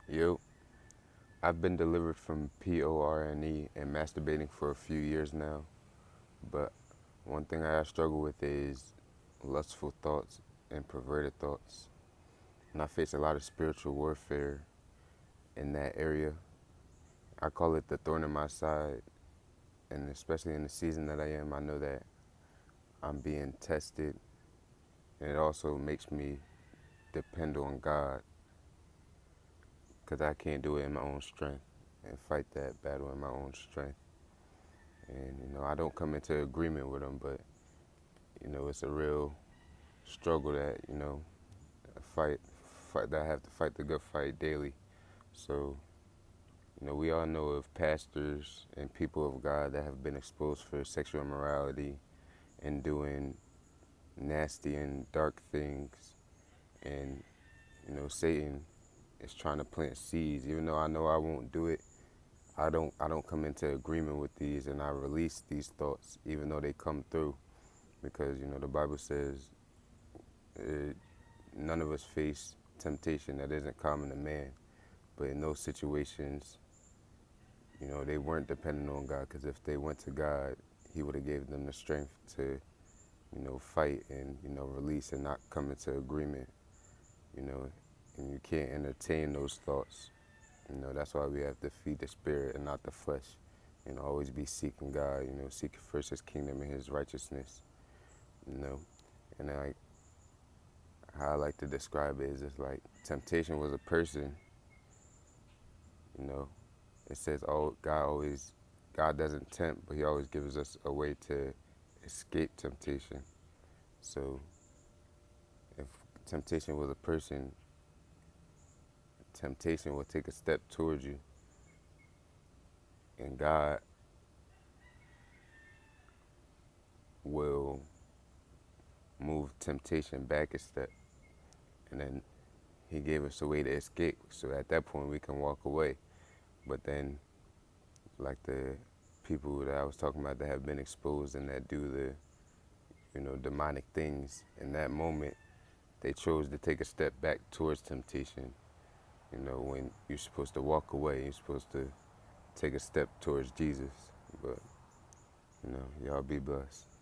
Yo, I've been delivered from PORNE and masturbating for a few years now, but one thing I struggle with is lustful thoughts and perverted thoughts. And I face a lot of spiritual warfare in that area. I call it the thorn in my side, and especially in the season that I am, I know that I'm being tested, and it also makes me depend on God because I can't do it in my own strength and fight that battle in my own strength. And I don't come into agreement with them, but it's a real struggle that a fight that I have to fight the good fight daily. So we all know of pastors and people of God that have been exposed for sexual immorality and doing nasty and dark things, and Satan is trying to plant seeds. Even though I know I won't do it, I don't come into agreement with these, and I release these thoughts even though they come through, because the Bible says uh, none of us face temptation that isn't common to man. But in those situations, they weren't dependent on God, because if they went to God, He would have gave them the strength to, fight and release and not come into agreement. You know, and you can't entertain those thoughts. That's why we have to feed the spirit and not the flesh. Always be seeking God. Seek first His kingdom and His righteousness. You know, and how I like to describe it is just like temptation was a person. You know, it says, "Oh, God doesn't tempt, but He always gives us a way to escape temptation." So, if temptation was a person, temptation will take a step towards you, and God will move temptation back a step, and then He gave us a way to escape. So at that point, we can walk away. But then, like the people that I was talking about that have been exposed and that do the demonic things, in that moment they chose to take a step back towards temptation. When you're supposed to walk away, you're supposed to take a step towards Jesus. But y'all be blessed.